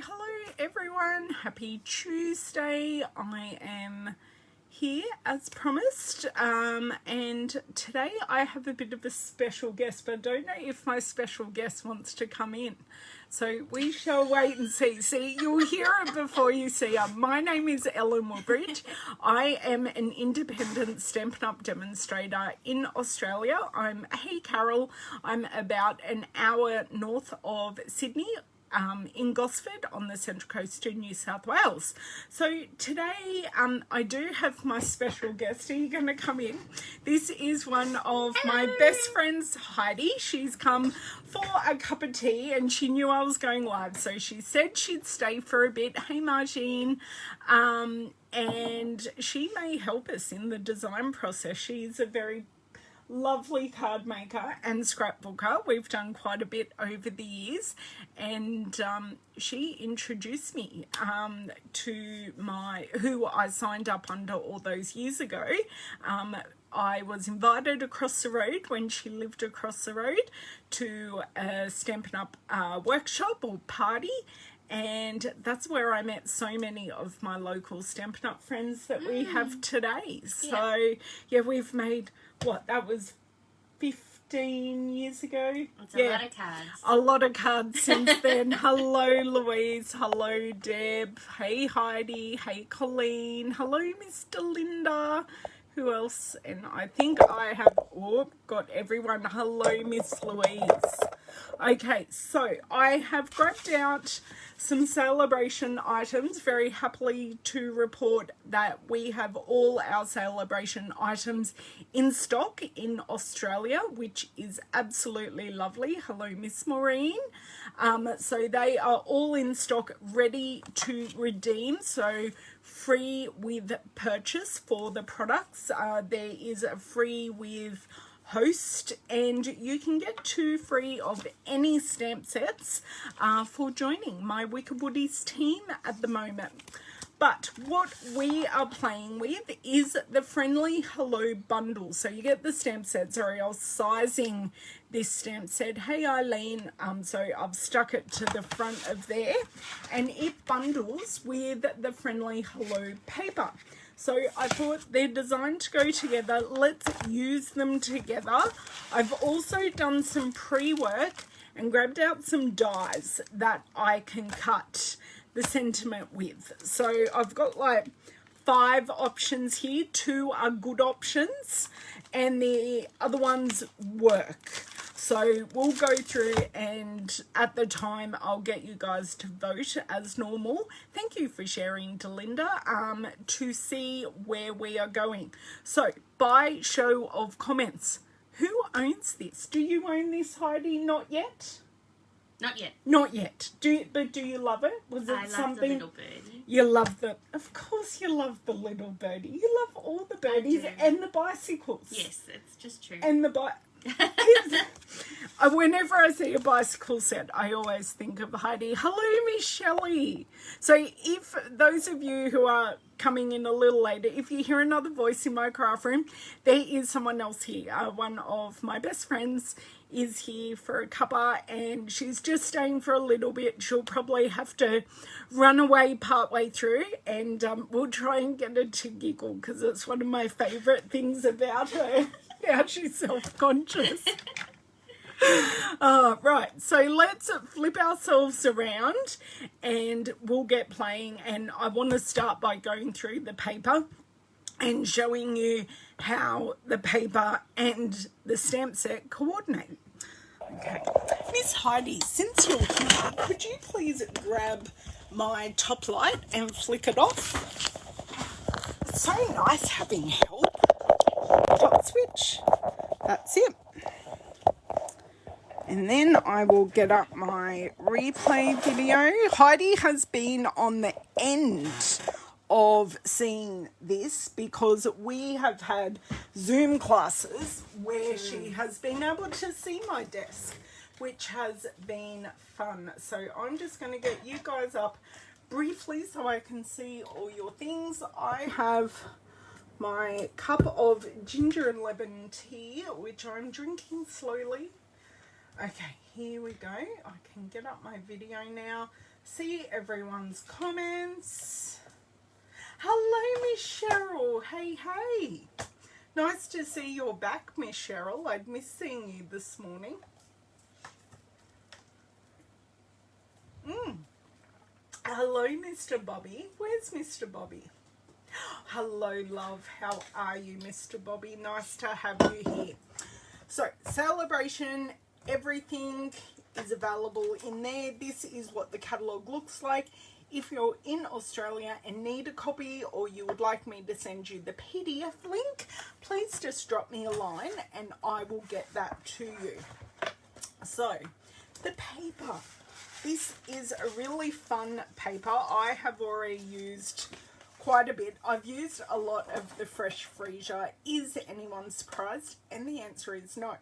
Hello everyone. Happy Tuesday. I am here as promised, and today I have a bit of a special guest, but I don't know if my special guest wants to come in. So we shall wait and see. See, you'll hear it before you see her. My name is Ellen Woolbridge. I am an independent Stampin' Up! Demonstrator in Australia. Hey Carol, I'm about an hour north of Sydney, in Gosford on the Central Coast of New South Wales. So today I do have my special guest. Are you going to come in? This is one of my best friends, Heidi. She's come for a cup of tea and she knew I was going live, so she said she'd stay for a bit. Hey Margine. And she may help us in the design process. She's a very lovely card maker and scrapbooker. We've done quite a bit over the years, and she introduced me to who I signed up under all those years ago. I was invited across the road when she lived across the road to a Stampin' Up! Workshop or party, and that's where I met so many of my local Stampin' Up! Friends that we have today. So yeah, we've made, that was 15 years ago. It's a lot of cards. A lot of cards since then. Hello Louise, hello Deb, hey Heidi, hey Colleen, hello Mr. Linda. Who else? And I think I have got everyone. Hello Miss Louise. Okay, so I have grabbed out some celebration items. Very happily to report that we have all our celebration items in stock in Australia, which is absolutely lovely. Hello Miss Maureen. So they are all in stock, ready to redeem. So free with purchase for the products. There is a free with host, and you can get 2 free of any stamp sets for joining my Wicked Woodies team at the moment. But what we are playing with is the Friendly Hello bundle. So you get the stamp set. Sorry, I was sizing this stamp set. Hey Eileen, so I've stuck it to the front of there, and it bundles with the Friendly Hello paper. So I thought they're designed to go together. Let's use them together. I've also done some pre-work and grabbed out some dies that I can cut the sentiment with. So I've got like 5 options here. 2 are good options and the other ones work. So we'll go through, and at the time I'll get you guys to vote as normal. Thank you for sharing, Delinda, to see where we are going. So by show of comments, who owns this? Do you own this, Heidi? Not yet? Not yet. Not yet. Do you love it? Was it I love something? the little birdie. You love of course you love the little birdie. You love all the birdies and the bicycles. Yes, it's just true. And the whenever I see a bicycle set, I always think of Heidi. Hello, Miss Shelley. So if those of you who are coming in a little later, if you hear another voice in my craft room, there is someone else here. One of my best friends is here for a cuppa, and she's just staying for a little bit. She'll probably have to run away partway through, and we'll try and get her to giggle, because it's one of my favourite things about her. How she's self-conscious. Right, so let's flip ourselves around and we'll get playing. And I want to start by going through the paper and showing you how the paper and the stamp set coordinate. Okay, Miss Heidi, since you're here, could you please grab my top light and flick it off? It's so nice having help. Dot switch. That's it. And then I will get up my replay video. Heidi has been on the end of seeing this because we have had Zoom classes where she has been able to see my desk, which has been fun. So I'm just going to get you guys up briefly so I can see all your things. I have my cup of ginger and lemon tea, which I'm drinking slowly. Okay, here we go. I can get up my video now. See everyone's comments. Hello, Miss Cheryl. Hey, hey. Nice to see you're back, Miss Cheryl. I'd missed seeing you this morning. Hello, Mr. Bobby. Where's Mr. Bobby? Hello, love. How are you, Mr. Bobby? Nice to have you here. So, Celebration, everything is available in there. This is what the catalogue looks like. If you're in Australia and need a copy, or you would like me to send you the PDF link, please just drop me a line and I will get that to you. So, the paper. This is a really fun paper. I have already used quite a bit. I've used a lot of the Fresh Freesia. Is anyone surprised? And the answer is no.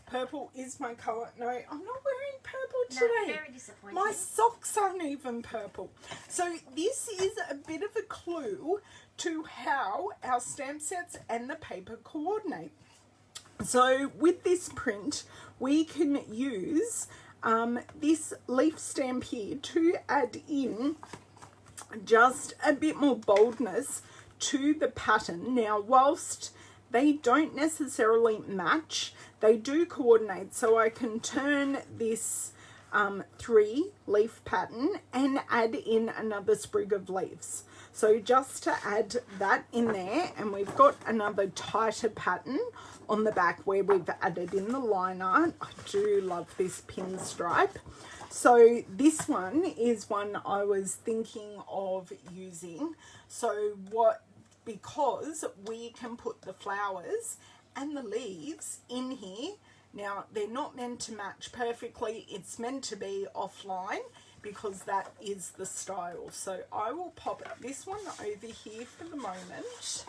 Purple is my colour. No, I'm not wearing purple today. Very disappointing. My socks aren't even purple. So this is a bit of a clue to how our stamp sets and the paper coordinate. So with this print, we can use this leaf stamp here to add in just a bit more boldness to the pattern. Now, whilst they don't necessarily match, they do coordinate. So I can turn this 3 leaf pattern and add in another sprig of leaves. So just to add that in there, and we've got another tighter pattern on the back where we've added in the line art. I do love this pinstripe. So this one is one I was thinking of using. So because we can put the flowers and the leaves in here. Now, they're not meant to match perfectly. It's meant to be offline because that is the style. So I will pop this one over here for the moment,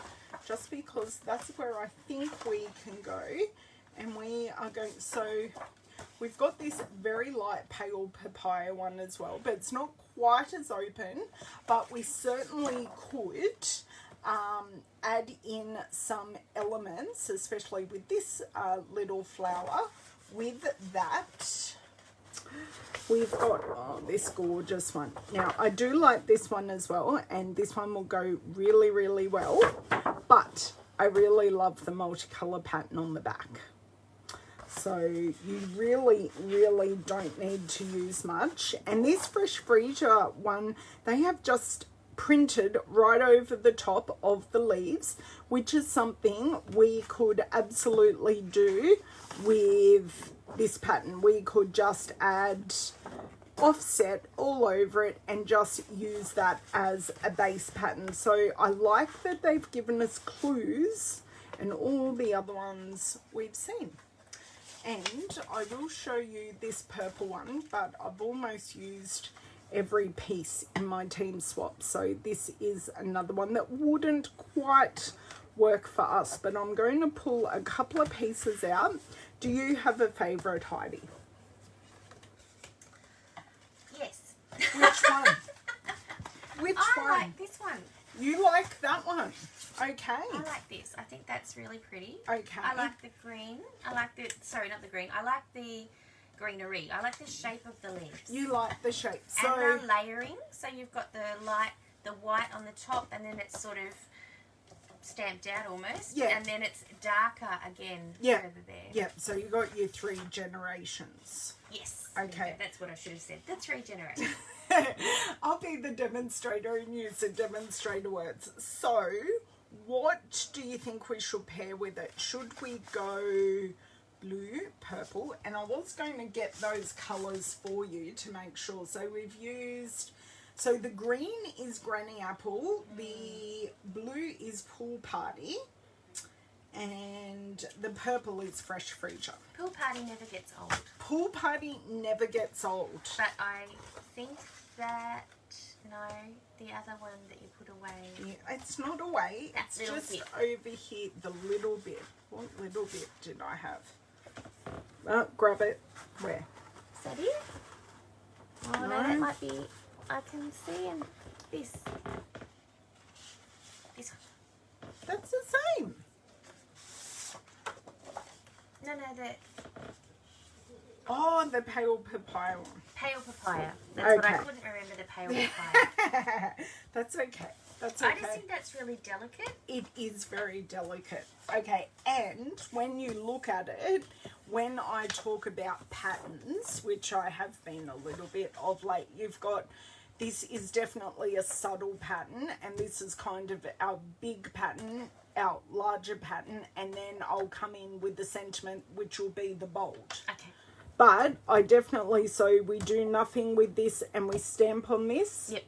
just because that's where I think we can go. And we are going, so we've got this very light pale papaya one as well, but it's not quite as open, but we certainly could add in some elements, especially with this little flower. With that, we've got this gorgeous one. Now, I do like this one as well, and this one will go really, really well, but I really love the multicolour pattern on the back. So you really, really don't need to use much. And this Fresh Freesia one, they have just printed right over the top of the leaves, which is something we could absolutely do with this pattern. We could just add offset all over it and just use that as a base pattern. So I like that they've given us clues, and all the other ones we've seen. And I will show you this purple one, but I've almost used every piece in my team swap. So this is another one that wouldn't quite work for us, but I'm going to pull a couple of pieces out. Do you have a favourite, Heidi? Yes. Which one? Which one? I like this one. You like that one? Okay. I like this. I think that's really pretty. Okay. I like the green. I like the, sorry, not the green. I like the greenery. I like the shape of the leaves. You like the shape. So and the layering. So you've got the white on the top, and then it's sort of stamped out almost. Yeah. And then it's darker again further there. Yeah, so you got your 3 generations. Yes. Okay. That's what I should have said. The 3 generations. I'll be the demonstrator and use the demonstrator words. So, what do you think we should pair with it? Should we go blue, purple? And I was going to get those colours for you to make sure. So we've used, so the green is Granny Apple, the blue is Pool Party, and the purple is Fresh Freesia. Pool Party never gets old. Pool Party never gets old. But I think that, no, the other one that you put away. Yeah, it's not away. That it's little just bit. over here, the little bit. What little bit did I have? Grab it. Where? Is that it? Oh, no, that might be, I can see in this. This one. That's the same. No, Oh, the pale papaya one. Pale papaya. That's what I Okay. couldn't remember, the pale papaya. That's okay. That's okay. I just think that's really delicate. It is very delicate. Okay, and when you look at it, when I talk about patterns, which I have been a little bit of late, you've got, this is definitely a subtle pattern, and this is kind of our big pattern, our larger pattern, and then I'll come in with the sentiment, which will be the bold. Okay. But I definitely, so we do nothing with this and we stamp on this. Yep.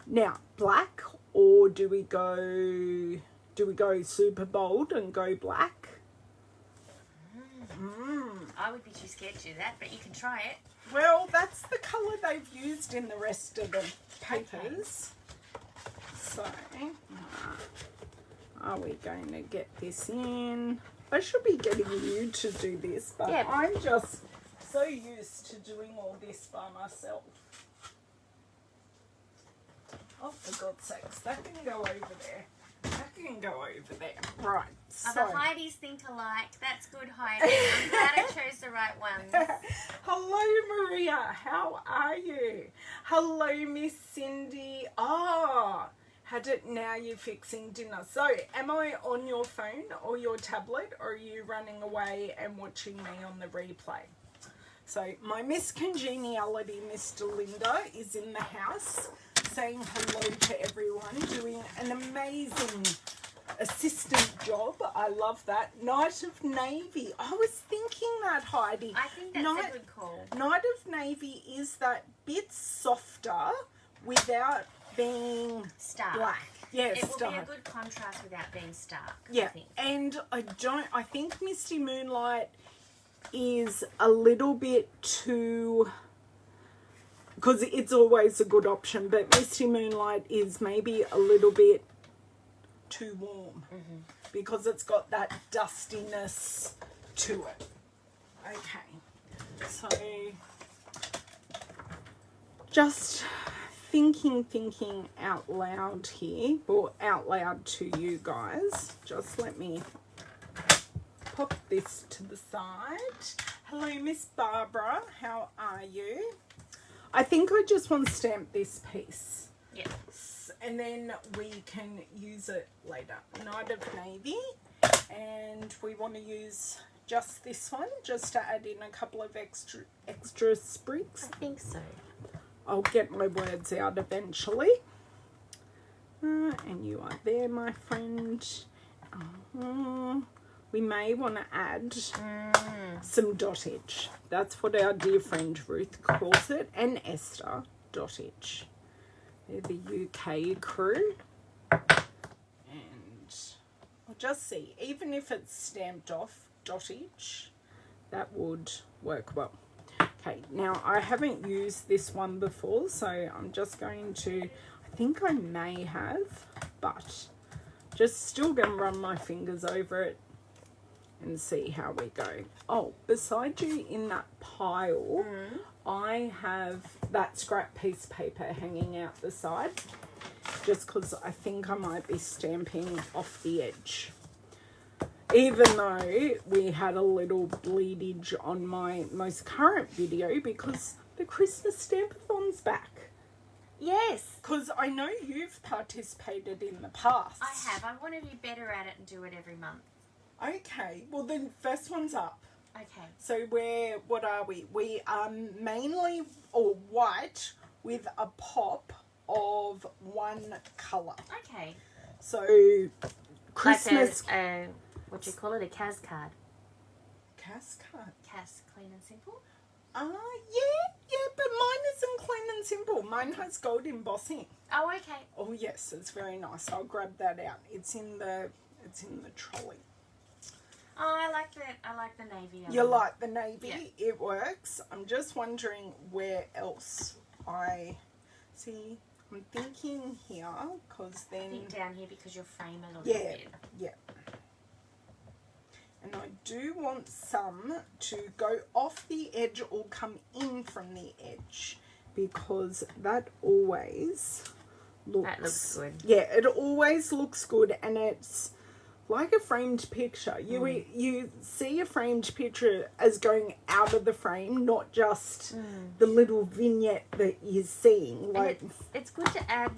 Now, black, or do we go super bold and go black? I would be too scared to do that, but you can try it. Well, that's the colour they've used in the rest of the papers. So, are we going to get this in? I should be getting you to do this, but Yeah. I'm just so used to doing all this by myself. Oh, for God's sakes, that can go over there. That can go over there. Right, Oh, so... the Heidi's think alike. That's good, Heidi. I'm glad I chose the right ones. Hello, Maria. How are you? Hello, Miss Cindy. Ah, had it now you're fixing dinner. So, am I on your phone or your tablet, or are you running away and watching me on the replay? So, my Miss Congeniality, Mr. Linda, is in the house saying hello to everyone, doing an amazing assistant job. I love that. Knight of Navy. I was thinking that, Heidi. I think that's a good call. Knight of Navy is that bit softer without being Stark. black. Yeah, It will be a stark. good contrast without being stark. Yeah, I think. and I think Misty Moonlight is a little bit too, because it's always a good option, but Misty Moonlight is maybe a little bit too warm because it's got that dustiness to it. Okay, so just thinking out loud here, or out loud to you guys. Just let me pop this to the side. Hello, Miss Barbara. How are you? I think I just want to stamp this piece. Yeah. And then we can use it later. Knight of Navy. And we want to use just this one, just to add in a couple of extra sprigs. I think so. I'll get my words out eventually. And you are there, my friend. We may want to add some dottage. That's what our dear friend Ruth calls it, and Esther, dottage. They're the UK crew. And I'll just see, even if it's stamped off dottage, that would work well. Okay, now I haven't used this one before, so I'm just going to, I think I may have, but just still going to run my fingers over it and see how we go. Oh, beside you in that pile, I have that scrap piece of paper hanging out the side, just because I think I might be stamping off the edge. Even though we had a little bleedage on my most current video because the Christmas Stampathon's back. Yes. Because I know you've participated in the past. I have. I want to be better at it and do it every month. Okay, well the first one's up. Okay. So what are we? We are mainly or white with a pop of one colour. Okay. So Christmas Like a what do you call it? A CAS card. Cascade. CAS, clean and simple. Yeah, but mine isn't clean and simple. Mine has gold embossing. Oh, okay. Oh yes, it's very nice. I'll grab that out. It's in the trolley. Oh, I like the navy. You like the navy? Yeah. It works. I'm just wondering where else I see. I'm thinking here because I then think down here because you'll frame it a little bit. yeah. And I do want some to go off the edge or come in from the edge because that always looks... That looks good. Yeah, it always looks good, and it's like a framed picture. You see a framed picture as going out of the frame, not just the little vignette that you're seeing. Like, and it's good to add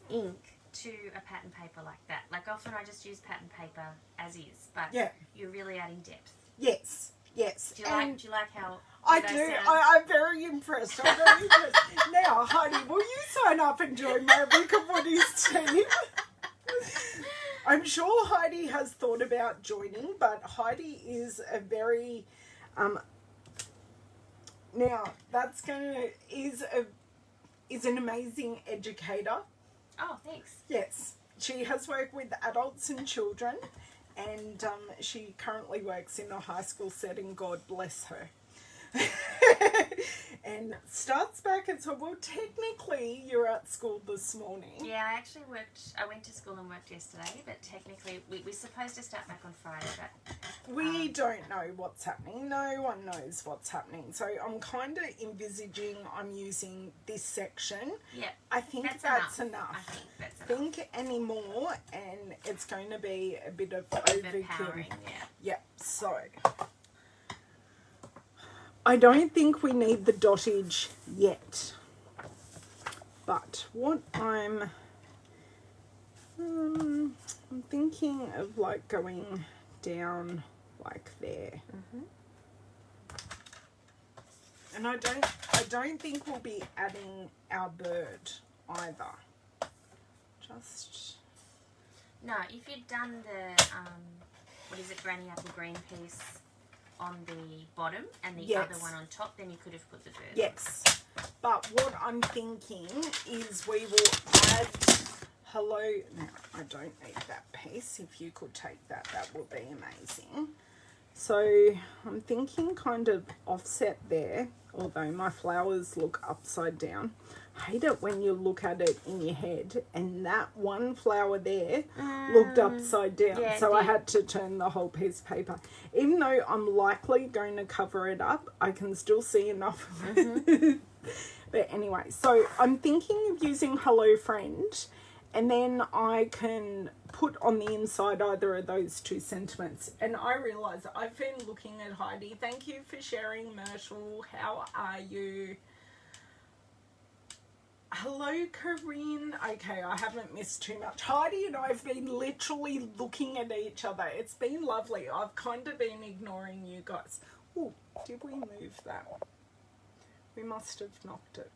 ink to a pattern paper like that. Like often I just use pattern paper as is, but you're really adding depth. Yes. Do you like how I do. I'm very impressed. Now, Heidi, will you sign up and join my Rick and Woodies team? I'm sure Heidi has thought about joining, but Heidi is a very now is an amazing educator. Oh, thanks. Yes, she has worked with adults and children, and she currently works in a high school setting. God bless her. And starts back at so well. Technically, you're at school this morning. Yeah, I went to school and worked yesterday, but technically we're supposed to start back on Friday. But we don't know what's happening. No one knows what's happening. So I'm kind of envisaging I'm using this section. Yeah, I think that's enough. I think that's enough. Think any more, and it's going to be a bit of overkill. Yeah. So I don't think we need the dottage yet, but what I'm thinking of like going down like there, and I don't think we'll be adding our bird either. Just no. If you'd done the what is it, Granny Apple Green piece on the bottom and the other one on top, then you could have put the bird. Yes. But what I'm thinking is we will add hello. Now, I don't need that piece. If you could take that, that would be amazing. So I'm thinking kind of offset there, although my flowers look upside down. I hate it when you look at it in your head and that one flower there looked upside down. Yeah, so I had to turn the whole piece of paper. Even though I'm likely going to cover it up, I can still see enough of it. But anyway, so I'm thinking of using Hello Friend, and then I can put on the inside either of those two sentiments. And I realise I've been looking at Heidi. Thank you for sharing, Myrtle. How are you? Hello, Corinne. Okay, I haven't missed too much. Heidi and I have been literally looking at each other. It's been lovely. I've kind of been ignoring you guys. Oh, did we move that? We must have knocked it.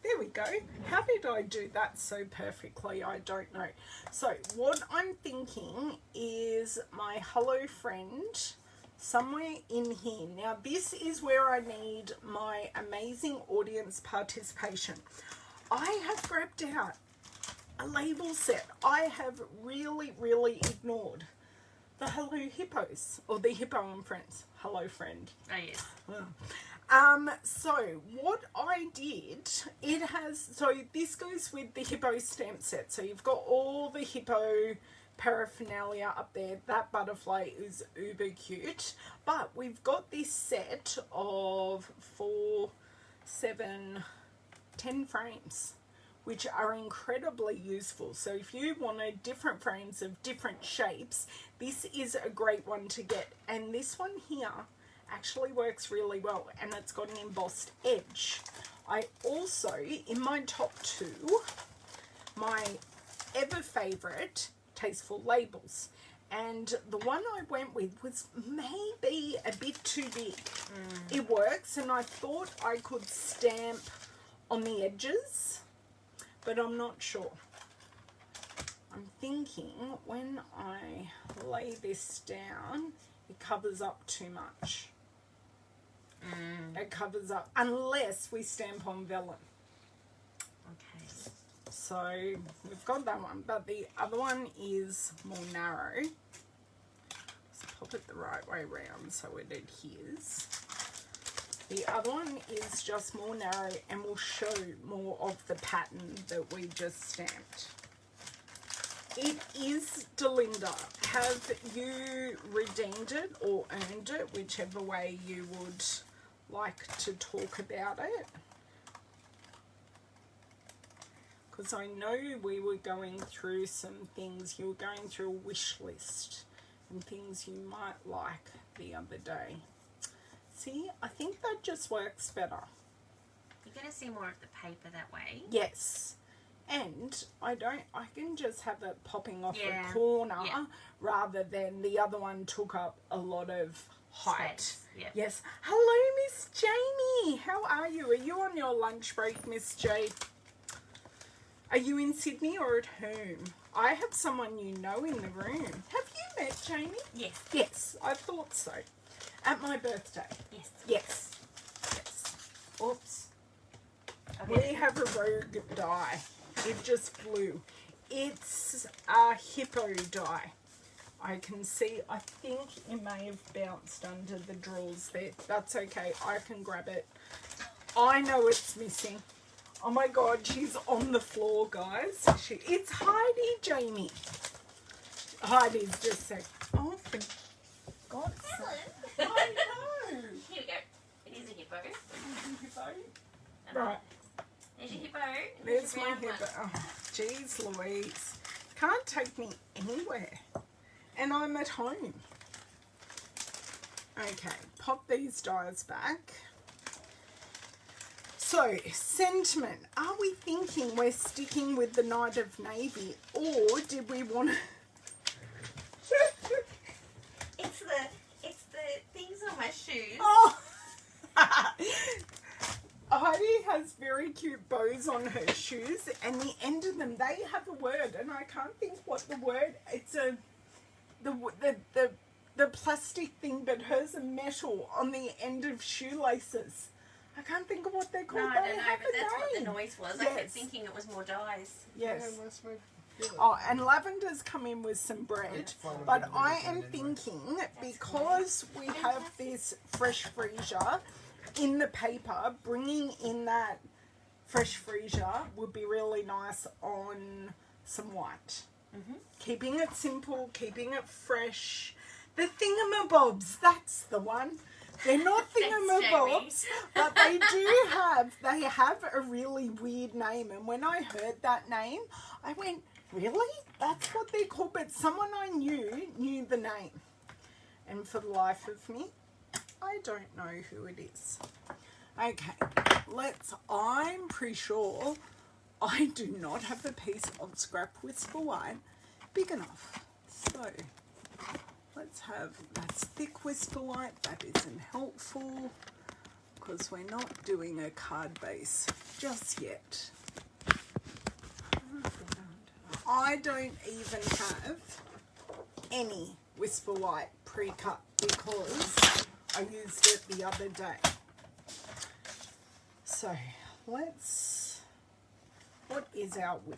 There we go. How did I do that so perfectly? I don't know. So what I'm thinking is my Hello Friend somewhere in here. Now this is where I need my amazing audience participation. I have grabbed out a label set. I have really ignored the Hello Hippos, or the Hippo and Friends. Hello Friend. Oh yes. So what I did, it has, so this goes with the Hippo stamp set. So you've got all the Hippo paraphernalia up there. That butterfly is uber cute. But we've got this set of 4, 7, 10 frames, which are incredibly useful. So if you wanted different frames of different shapes, this is a great one to get. And this one here actually works really well, and it's got an embossed edge. I also, in my top 2, my ever favorite Tasteful Labels, and the one I went with was maybe a bit too big. It works, and I thought I could stamp on the edges, but I'm not sure. I'm thinking when I lay this down, it covers up too much. It covers up, unless we stamp on vellum. Okay. So we've got that one, but the other one is more narrow. Let's pop it the right way around so it adheres. The other one is just more narrow and will show more of the pattern that we just stamped. It is Delinda. Have you redeemed it or earned it, whichever way you would like to talk about it? because I know we were going through some things. You were going through a wish list and things you might like the other day. See, I think that just works better. You're going to see more of the paper that way. Yes. And I can just have it popping off a corner rather than the other one took up a lot of height. Space. Yeah. Yes. Hello, Miss Jamie. How are you? Are you on your lunch break, Miss J? Are you in Sydney or at home? I have someone you know in the room. Have you met Jamie? Yes. Yes, I thought so. At my birthday. Yes. Yes. Yes. Oops. Okay. We have a rogue die. It just flew. It's a hippo die. I can see, I think it may have bounced under the drawers there. That's okay. I can grab it. I know it's missing. Oh my God, she's on the floor, guys. It's Heidi, Jamie. Heidi's just saying, oh, for God's sake. I know. Here we go. It is a hippo. Right. There's your hippo. There's my your brown hippo. one. Oh, jeez Louise. Can't take me anywhere. And I'm at home. Okay, pop these dies back. So, sentiment. Are we thinking we're sticking with the Knight of Navy, or did we want to... It's the things on my shoes. Oh! Heidi has very cute bows on her shoes, and the end of them, they have a word, and I can't think what the word. It's the plastic thing, but hers are metal on the end of shoelaces. I can't think of what they're called. No, I don't know, but that's what the noise was. Yes. I kept thinking it was more dies. Yes. Oh, and Lavender's come in with some bread, but I am thinking because we have this fresh freezer in the paper, bringing in that fresh freezer would be really nice on some white. Keeping it simple, keeping it fresh. The thingamabobs, that's the one. They're not thingamabobs, but they have a really weird name. And when I heard that name, I went, really? That's what they're called? But someone I knew the name. And for the life of me, I don't know who it is. Okay, I'm pretty sure I do not have a piece of scrap whisper white big enough. So let's have, that's thick whisper white. That isn't helpful because we're not doing a card base just yet. I don't even have any whisper white pre-cut because I used it the other day. So what is our width?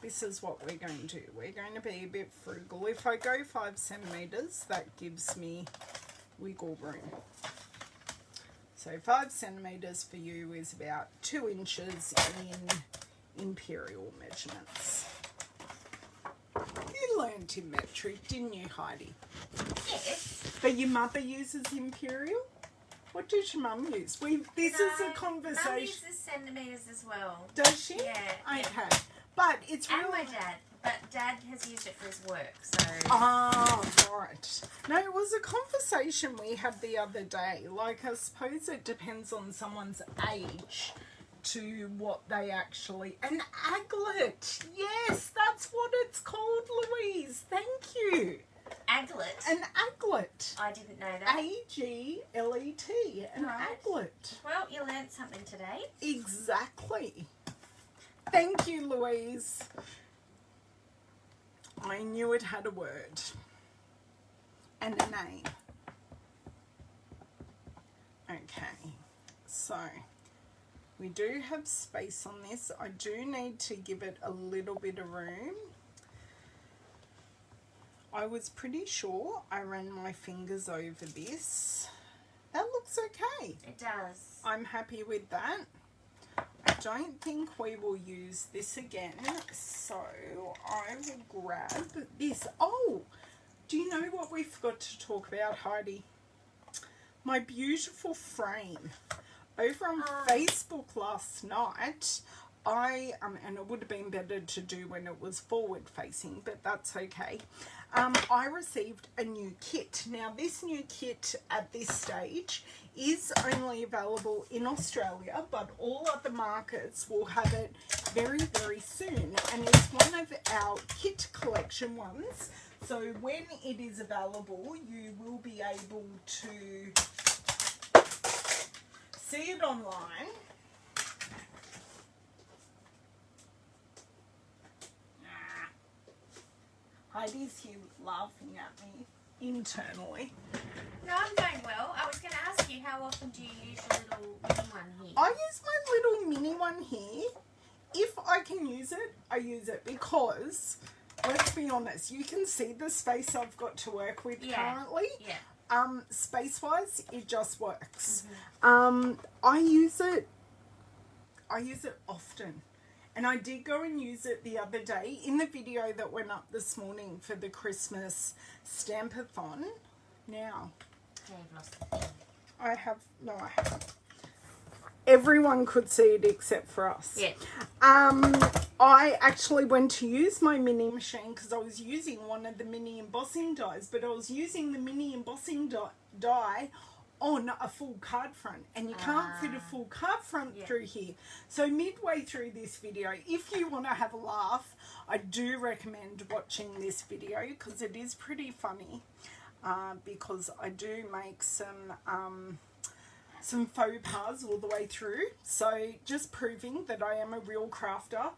This is what we're going to do. We're going to be a bit frugal. If I go 5 centimeters, that gives me wiggle room. So 5 centimeters for you is about 2 inches in imperial measurements. You learned in metric, didn't you, Heidi? Yes. But your mother uses imperial? What does your mum use? This is a conversation. Mum uses centimeters as well. Does she? Yeah. Okay. But it's And really... my dad. But Dad has used it for his work, so... Oh, right. No, it was a conversation we had the other day. Like, I suppose it depends on someone's age to what they actually... An aglet! Yes, that's what it's called, Louise. Thank you. Aglet? An aglet. I didn't know that. A-G-L-E-T. An Right. aglet. Well, you learned something today. Exactly. Thank you, Louise. I knew it had a word and a name. Okay, so we do have space on this. I do need to give it a little bit of room. I was pretty sure I ran my fingers over this. That looks okay. It does. I'm happy with that. I don't think we will use this again, so I will grab this. Oh, do you know what we forgot to talk about, Heidi? My beautiful frame. Over on Facebook last night, and it would have been better to do when it was forward facing, but that's okay. I received a new kit. Now this new kit at this stage is only available in Australia, but all other markets will have it very, very soon. And it's one of our kit collection ones. So when it is available, you will be able to see it online. Heidi's here laughing at me internally. No, I'm going well. I was going to ask you, how often do you use your little mini one here? I use my little mini one here. If I can use it, I use it because, let's be honest, you can see the space I've got to work with currently. Yeah. Space-wise, it just works. I use it often. And I did go and use it the other day in the video that went up this morning for the Christmas Stampathon. Now, Yeah, you've lost the thing. I haven't. Everyone could see it except for us. Yeah. I actually went to use my mini machine because I was using one of the mini embossing dies, but I was using the mini embossing die on a full card front, and you can't fit a full card front through here. So midway through this video, if you want to have a laugh, I do recommend watching this video because it is pretty funny, because I do make some faux pas all the way through. So just proving that I am a real crafter.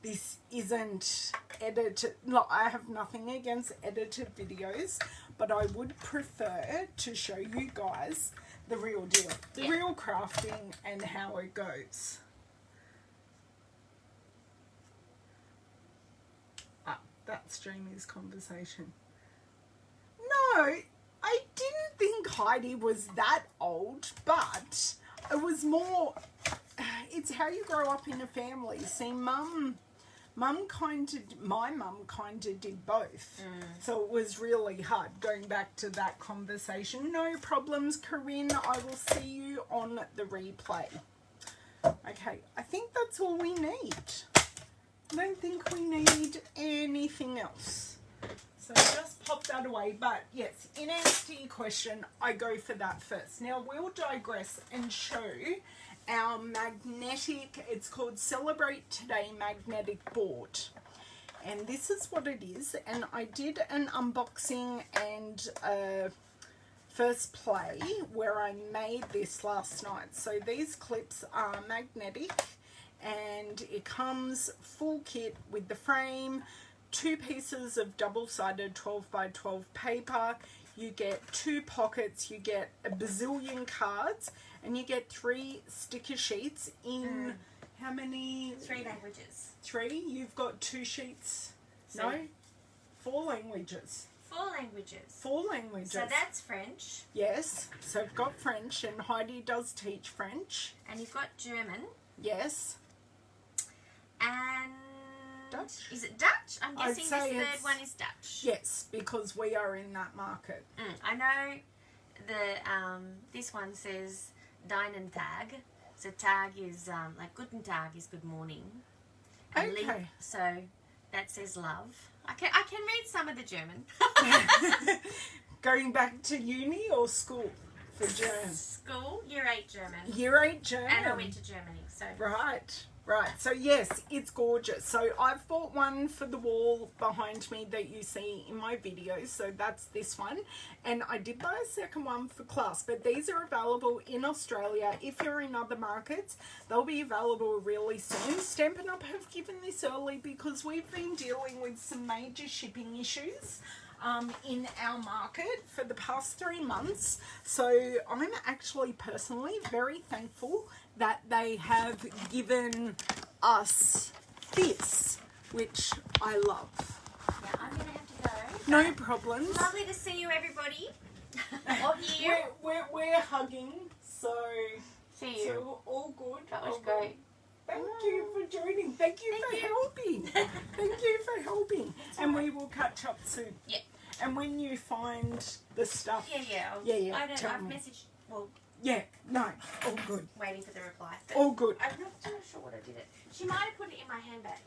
This isn't edited. Look, I have nothing against edited videos, but I would prefer to show you guys the real deal, the real crafting and how it goes. That's Jamie's conversation. No, I didn't think Heidi was that old, but it was more, it's how you grow up in a family. See, my mum kind of did both. So it was really hard going back to that conversation. No problems, Corinne. I will see you on the replay. Okay, I think that's all we need. I don't think we need anything else. So just pop that away. But yes, in answer to your question, I go for that first. Now we'll digress and show our magnetic, it's called Celebrate Today magnetic board, and this is what it is. And I did an unboxing and first play where I made this last night. So these clips are magnetic, and it comes full kit with the frame, 2 pieces of double-sided 12 by 12 paper, you get 2 pockets, you get a bazillion cards, and you get 3 sticker sheets in how many? 3 languages. 3? You've got 2 sheets. So no? 4 languages. 4 languages. 4 languages. So that's French. Yes. So I've got French, and Heidi does teach French. And you've got German. Yes. And Dutch. Is it Dutch? I'm guessing this third one is Dutch. Yes, because we are in that market. I know the this one says Deinen Tag. So Tag is like Guten Tag is good morning. And Okay. So that says love. I can read some of the German. Going back to uni or school for German? School, year 8 German. Year 8 German. And I went to Germany, so. Right. So yes, it's gorgeous. So I've bought one for the wall behind me that you see in my videos. So that's this one. And I did buy a second one for class. But these are available in Australia. If you're in other markets, they'll be available really soon. Stampin' Up! Have given this early because we've been dealing with some major shipping issues in our market for the past 3 months. So I'm actually personally very thankful that they have given us this, which I love. Yeah, I'm going to have to go. No problems. Lovely to see you, everybody. Or here. We're hugging, so, See you. so all good. That was all great. good. Thank you for joining. Thank you for helping. Thank you for helping. And we will catch up soon. Yeah. And when you find the stuff. Yeah. Yeah. I've tell me. messaged. Well, Yeah, no, all good. Waiting for the reply. But All good. I'm not too sure what I did it. She might have put it in my handbag.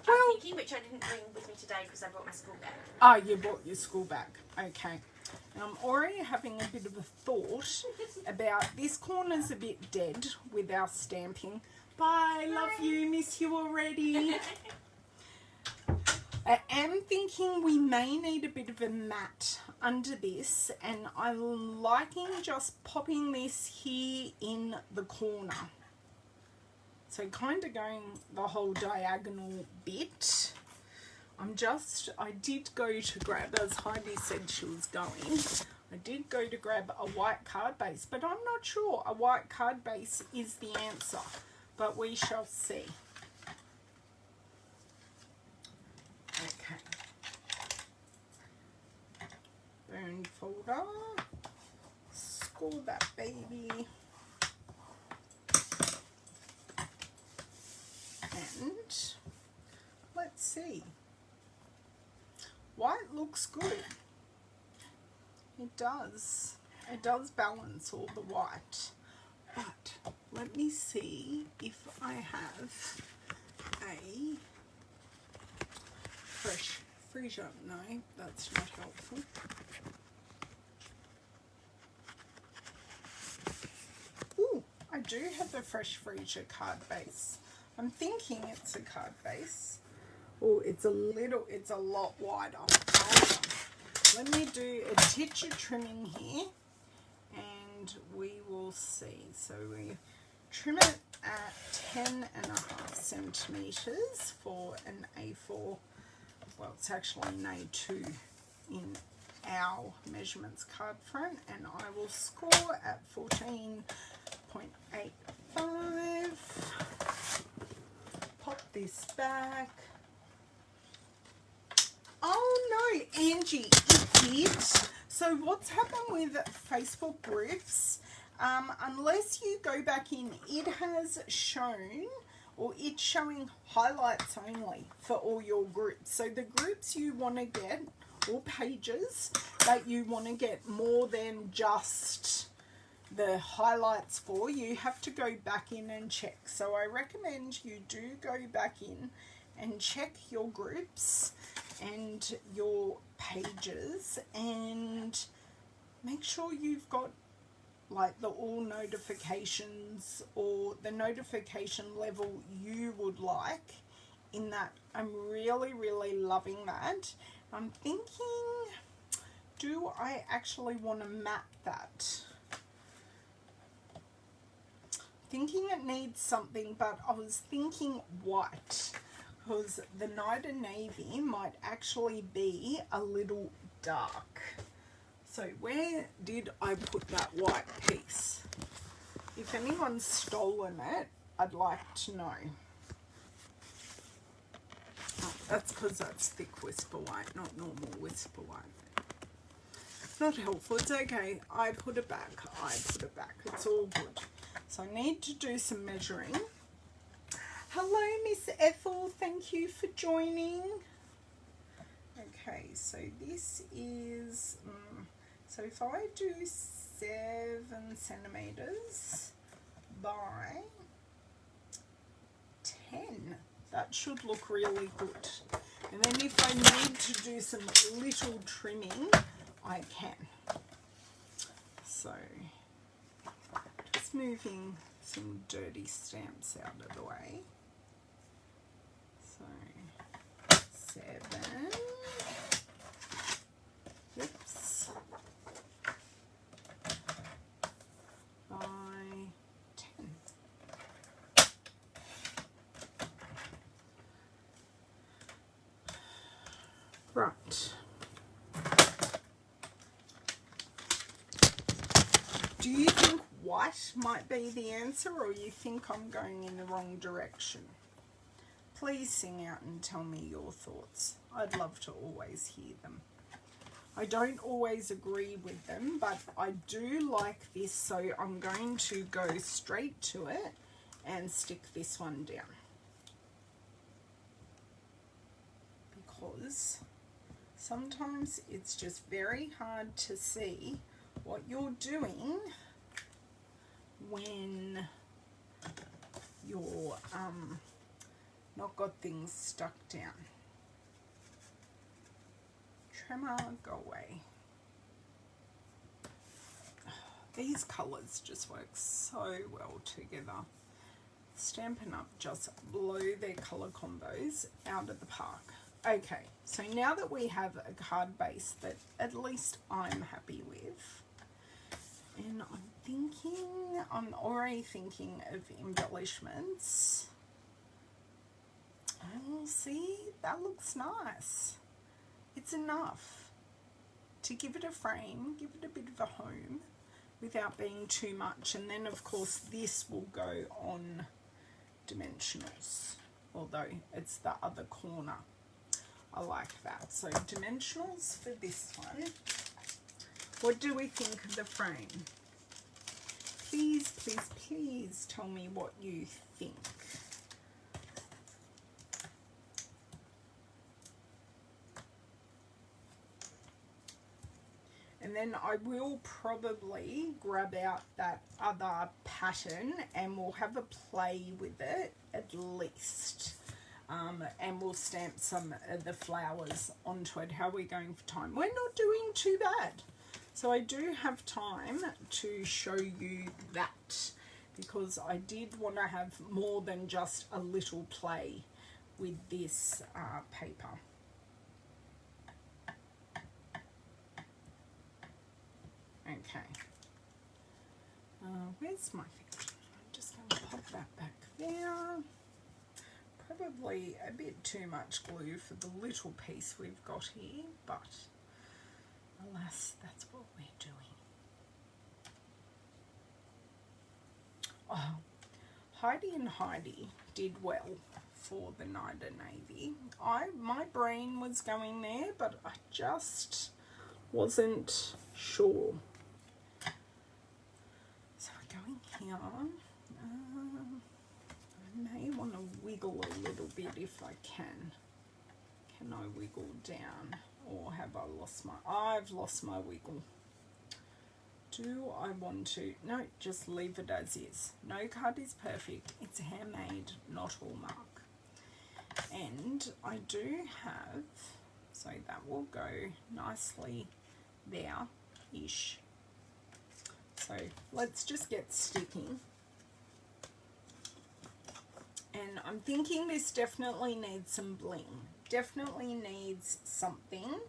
Well, I'm thinking, which I didn't bring with me today because I brought my school bag. Oh, you brought your school bag. Okay. And I'm already having a bit of a thought about this corner's a bit dead with our stamping. Bye, love you, miss you already. I am thinking we may need a bit of a mat under this, and I'm liking just popping this here in the corner. So kind of going the whole diagonal bit. I did go to grab, as Heidi said she was going, I did go to grab a white card base, but I'm not sure a white card base is the answer, but we shall see. Okay. Burn folder. Score that baby. And let's see. White looks good. It does. It does balance all the white. But let me see if I have a fresh freezer. No, that's not helpful. Ooh, I do have a fresh freezer card base. I'm thinking it's a card base. Oh, it's a lot wider. Let me do a titch of trimming here and we will see. So we trim it at 10.5 centimeters for an A4. Well, it's actually an A2 in our measurements card front, and I will score at 14.85. Pop this back. Oh no, Angie, it did. So what's happened with Facebook groups, unless you go back in, it has shown, or it's showing highlights only for all your groups. So the groups you want to get, or pages that you want to get more than just the highlights for, you have to go back in and check. So I recommend you do go back in and check your groups and your pages and make sure you've got like the all notifications or the notification level you would like in that. I'm really loving that. I'm thinking, do I actually want to map that? Thinking it needs something, but I was thinking white, because the Night of Navy might actually be a little dark. So where did I put that white piece? If anyone's stolen it, I'd like to know. Oh, that's because that's thick Whisper White, not normal Whisper White. Not helpful. It's okay. I put it back. It's all good. So I need to do some measuring. Hello, Miss Ethel. Thank you for joining. Okay, so this is... so if I do 7 centimeters by 10, that should look really good. And then if I need to do some little trimming, I can. So just moving some dirty stamps out of the way. So 7. Oops. By 10. Right. Do you think white might be the answer, or you think I'm going in the wrong direction? Please sing out and tell me your thoughts. I'd love to always hear them. I don't always agree with them, but I do like this, so I'm going to go straight to it and stick this one down. Because sometimes it's just very hard to see what you're doing when you're not got things stuck down. Tremor, go away. These colours just work so well together. Stampin' Up! Just blow their colour combos out of the park. Okay, so now that we have a card base that at least I'm happy with, and I'm already thinking of embellishments. Oh, see, that looks nice. It's enough to give it a frame, give it a bit of a home without being too much. And then, of course, this will go on dimensionals, although it's the other corner. I like that. So dimensionals for this one. What do we think of the frame? Please, please, please tell me what you think. And then I will probably grab out that other pattern and we'll have a play with it at least. And we'll stamp some of the flowers onto it. How are we going for time? We're not doing too bad. So I do have time to show you that, because I did want to have more than just a little play with this paper. Okay. Where's my thing? I'm just going to pop that back there. Probably a bit too much glue for the little piece we've got here, but alas, that's what we're doing. Oh, Heidi and Heidi did well for the Night of Navy. My brain was going there, but I just wasn't sure. So we're going here. I may want to wiggle a little bit if I can. Can I wiggle down, or have I lost my... I've lost my wiggle. Do I want to... No, just leave it as is. No card is perfect. It's handmade, not Hallmark. And I do have... So that will go nicely there-ish. So let's just get sticking. And I'm thinking this definitely needs some bling. Definitely needs something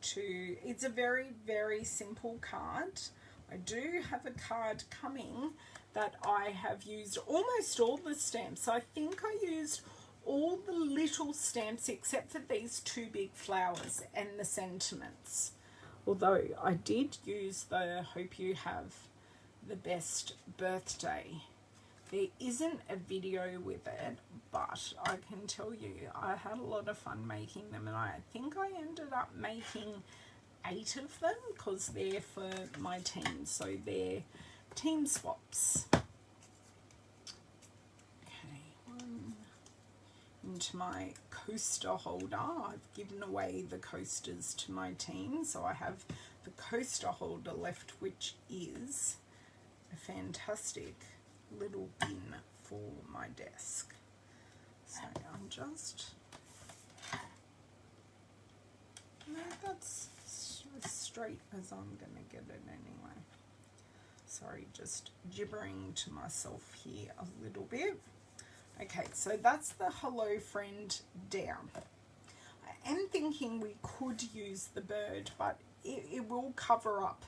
to... It's a very, very simple card. I do have a card coming that I have used almost all the stamps. I think I used all the little stamps except for these two big flowers and the sentiments. Although I did use the Hope You Have the Best Birthday. There isn't a video with it, but I can tell you I had a lot of fun making them, and I think I ended up making 8 of them because they're for my team, so they're team swaps. Okay, one into my coaster holder. I've given away the coasters to my team, so I have the coaster holder left, which is a fantastic little bin for my desk. So I'm just... No, that's as straight as I'm going to get it anyway. Sorry, just gibbering to myself here a little bit. Okay, so that's the Hello Friend down. I am thinking we could use the bird, but it will cover up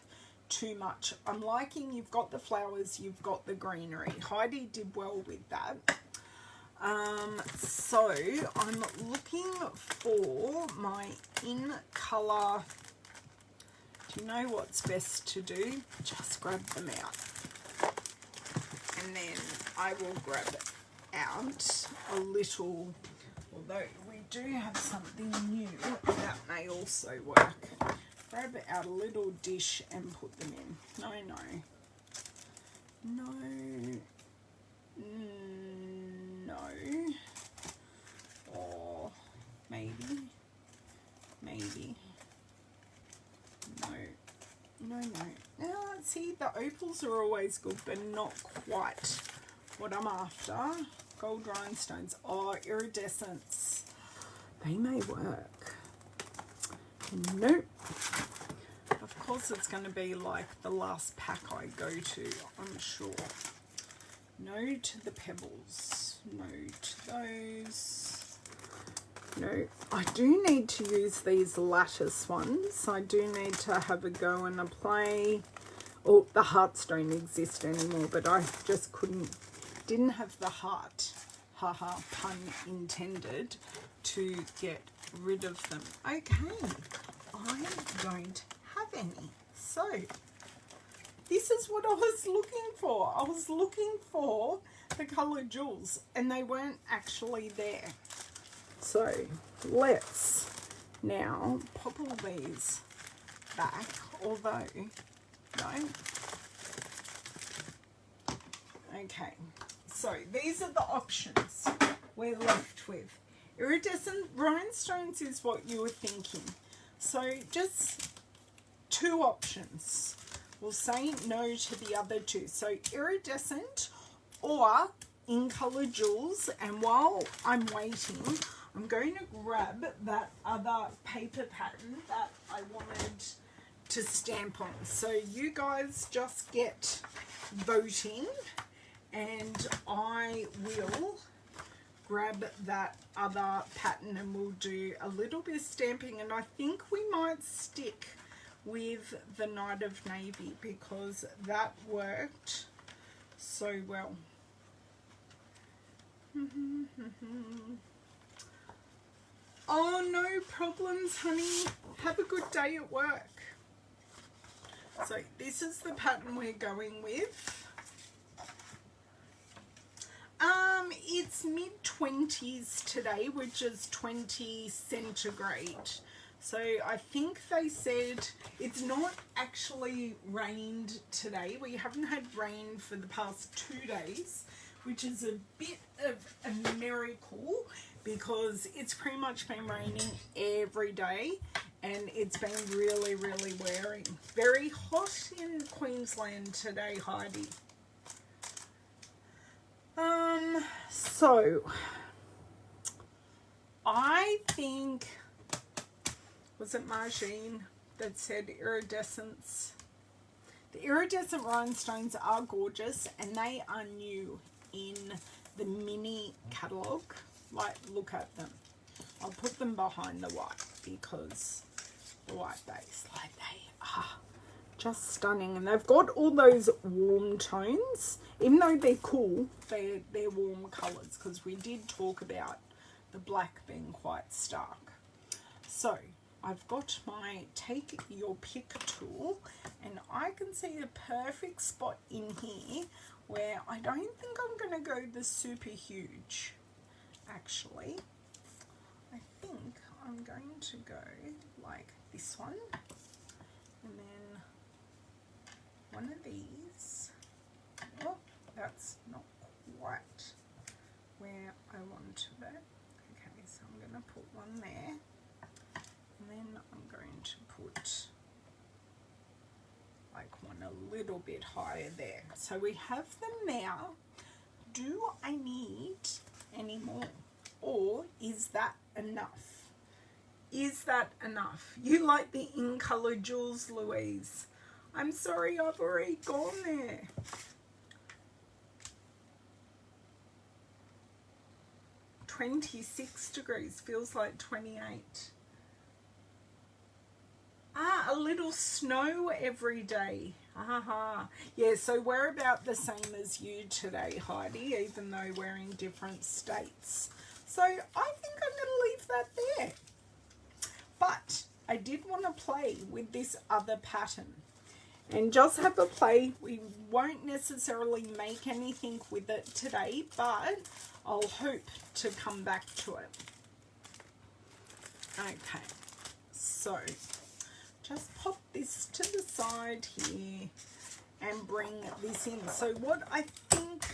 too much. I'm liking you've got the flowers, you've got the greenery. Heidi did well with that. So I'm looking for my in colour. Do you know what's best to do? Just grab them out. And then I will grab out a little, although we do have something new that may also work. Grab out a little dish and put them in. No, no. No. No. Or maybe. Maybe. No. No, no. No, see, the opals are always good, but not quite what I'm after. Gold rhinestones. Oh, iridescence. They may work. Nope. Of course it's going to be like the last pack I go to, I'm sure. No to the pebbles. No to those. No. I do need to use these lattice ones. I do need to have a go and a play. Oh, the hearts don't exist anymore, but I just didn't have the heart, haha, pun intended, to get rid of them. Okay, I don't have any. So, this is what I was looking for. I was looking for the coloured jewels, and they weren't actually there. So, let's now pop all these back, although, no. Okay, so these are the options we're left with. Iridescent rhinestones is what you were thinking. So just two options. We'll say no to the other two. So iridescent or in colour jewels. And while I'm waiting, I'm going to grab that other paper pattern that I wanted to stamp on. So you guys just get voting and I will grab that other pattern and we'll do a little bit of stamping, and I think we might stick with the Night of Navy because that worked so well. Oh, no problems, honey. Have a good day at work. So this is the pattern we're going with. It's mid-20s today, which is 20 centigrade. So I think they said it's not actually rained today. We haven't had rain for the past 2 days, which is a bit of a miracle because it's pretty much been raining every day and it's been really, really wearing. Very hot in Queensland today, Heidi. So I think, was it Margine that said iridescence? The iridescent rhinestones are gorgeous and they are new in the mini catalogue. Like, look at them. I'll put them behind the white because the white base, like, they are just stunning. And they've got all those warm tones. Even though they're cool, they're warm colours because we did talk about the black being quite stark. So I've got my take your pick tool and I can see a perfect spot in here where I don't think I'm going to go the super huge. Actually, I think I'm going to go like this one and then one of these. Oh, that's not quite where I want it. Okay, so I'm going to put one there and then I'm going to put like one a little bit higher there. So we have them now. Do I need any more, or is that enough? Is that enough? You like the in colour jewels, Louise? I'm sorry, I've already gone there. (26 degrees) feels like 28. A little snow every day. Yeah, so we're about the same as you today, Heidi, even though we're in different states. So I think I'm going to leave that there. But I did want to play with this other pattern and just have a play. We won't necessarily make anything with it today, but I'll hope to come back to it. Okay, so just pop this to the side here and bring this in. So what I think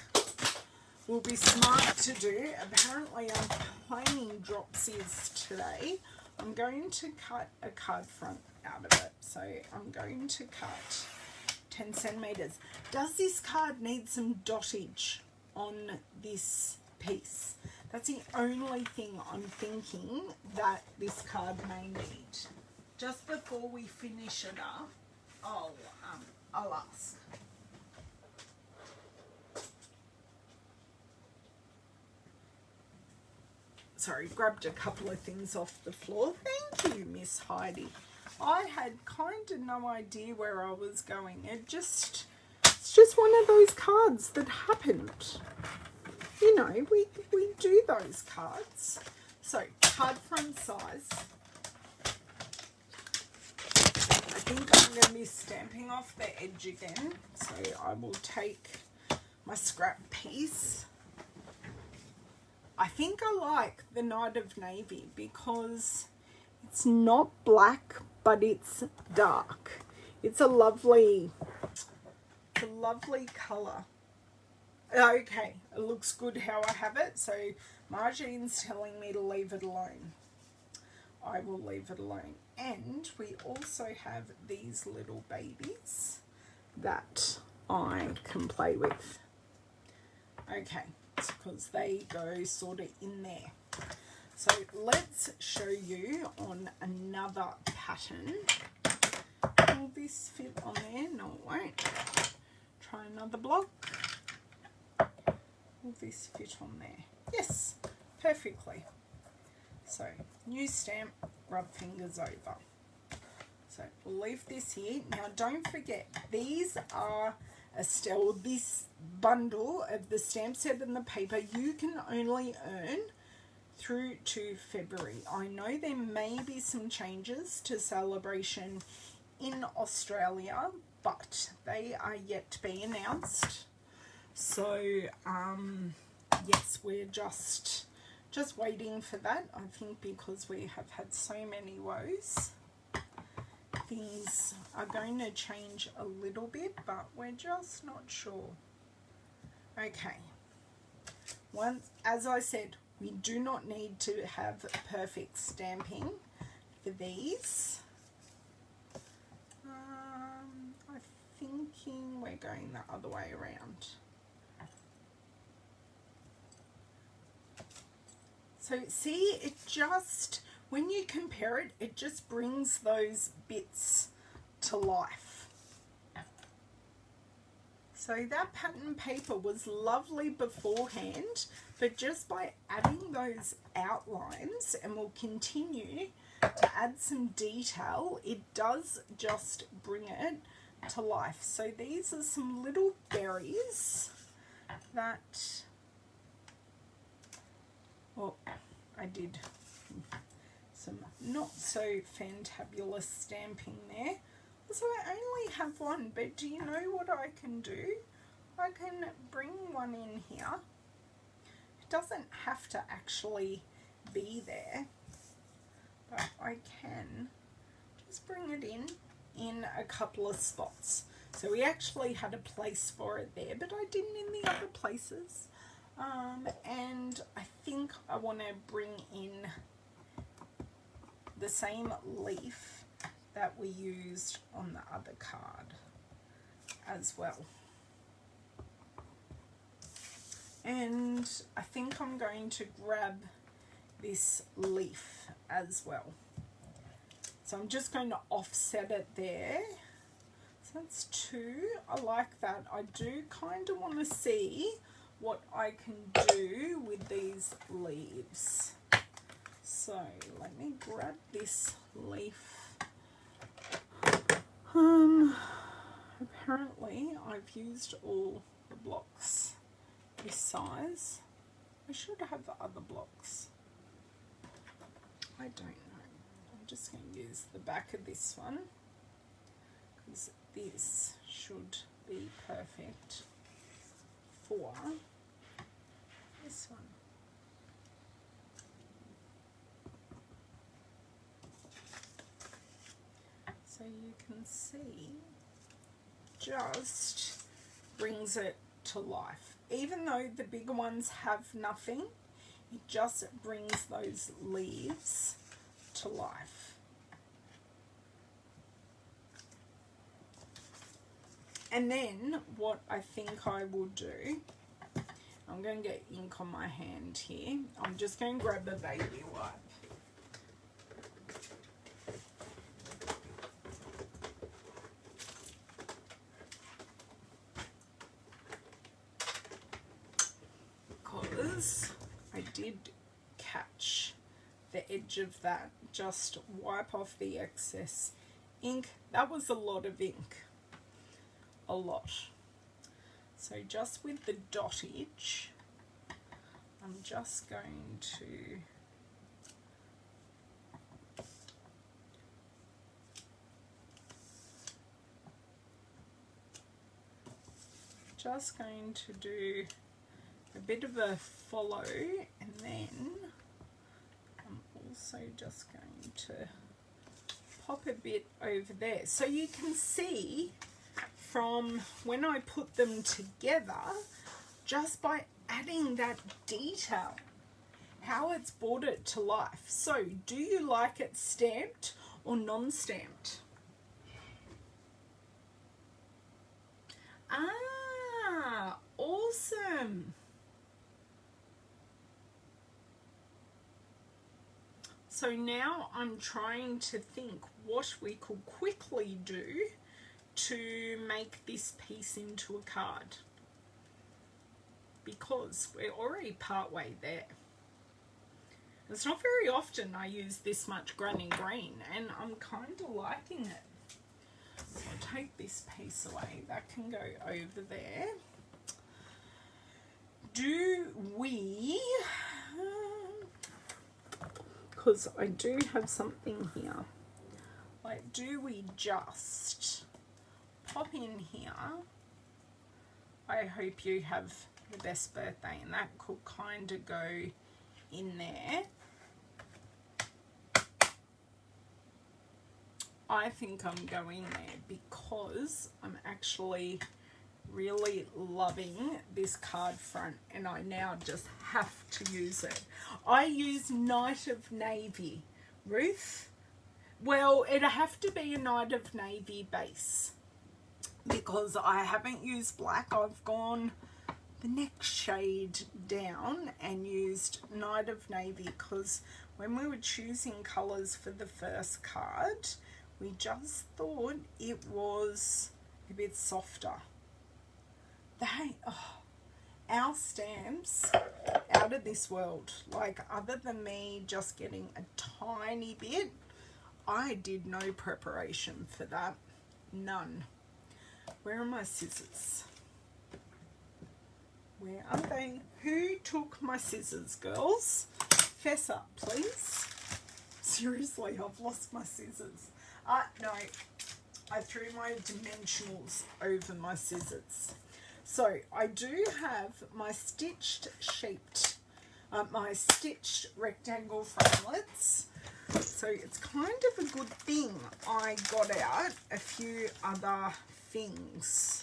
will be smart to do, apparently I'm playing dropsies today, I'm going to cut a card front out of it. So I'm going to cut 10 centimeters. Does this card need some dottage on this piece? That's the only thing I'm thinking that this card may need. Just before we finish it up, I'll ask. Sorry, grabbed a couple of things off the floor. Thank you, Miss Heidi. I had kind of no idea where I was going. It's just one of those cards that happened. You know, we do those cards. So, card front size. I think I'm going to be stamping off the edge again. So, I will take my scrap piece. I think I like the Night of Navy because it's not black, but it's dark. It's a lovely colour. Okay, it looks good how I have it. So Margine's telling me to leave it alone. I will leave it alone. And we also have these little babies that I can play with. Okay. Because they go sort of in there. So let's show you on another pattern. Will this fit on there? No, it won't. Try another block. Will this fit on there? Yes, perfectly. So new stamp, rub fingers over. So we'll leave this here. Now don't forget, these are Estelle, this bundle of the stamp set and the paper you can only earn through to February. I know there may be some changes to Celebration in Australia, but they are yet to be announced. So yes, we're just waiting for that. I think because we have had so many woes, things are going to change a little bit, but we're just not sure. Okay. Once, as I said, we do not need to have perfect stamping for these. I'm thinking we're going the other way around. So see, it just, when you compare it, it just brings those bits to life. So that pattern paper was lovely beforehand, but just by adding those outlines, and we'll continue to add some detail, it does just bring it to life. So these are some little berries that, well, I did some not so fantabulous stamping there. So I only have one, but do you know what I can do? I can bring one in here. It doesn't have to actually be there, but I can just bring it in a couple of spots. So we actually had a place for it there, but I didn't in the other places. And I think I want to bring in the same leaf that we used on the other card as well. And I think I'm going to grab this leaf as well. So I'm just going to offset it there. So that's two. I like that. I do kind of want to see what I can do with these leaves. So let me grab this leaf. Apparently I've used all the blocks this size. I should have other blocks. I don't know. I'm just going to use the back of this one because this should be perfect for this one. So you can see, just brings it to life. Even though the bigger ones have nothing, it just brings those leaves to life. And then what I think I will do, I'm going to get ink on my hand here. I'm just going to grab a baby wipe. Because I did catch the edge of that. Just wipe off the excess ink. That was a lot of ink. A lot. So just with the dottage, I'm just going to do a bit of a follow, and then I'm also just going to pop a bit over there. So you can see from when I put them together, just by adding that detail, how it's brought it to life. So do you like it stamped or non-stamped? Ah, awesome. So now I'm trying to think what we could quickly do to make this piece into a card, because we're already part way there. It's not very often I use this much granny green, and I'm kind of liking it. So I'll take this piece away. That can go over there. Do we, because I do have something here, like, do we just pop in here, I hope you have the best birthday, and that could kind of go in there. I think I'm going there because I'm actually really loving this card front, and I now just have to use it. I use Night of Navy. Ruth? Well, it'd have to be a Night of Navy base, because I haven't used black. I've gone the next shade down and used Night of Navy, because when we were choosing colours for the first card, we just thought it was a bit softer. Our stamps, out of this world. Like, other than me just getting a tiny bit, I did no preparation for that. None. Where are my scissors? Where are they? Who took my scissors, girls? Fess up, please. Seriously, I've lost my scissors. No, I threw my dimensionals over my scissors. So I do have my stitched rectangle framelits. So it's kind of a good thing I got out a few other things.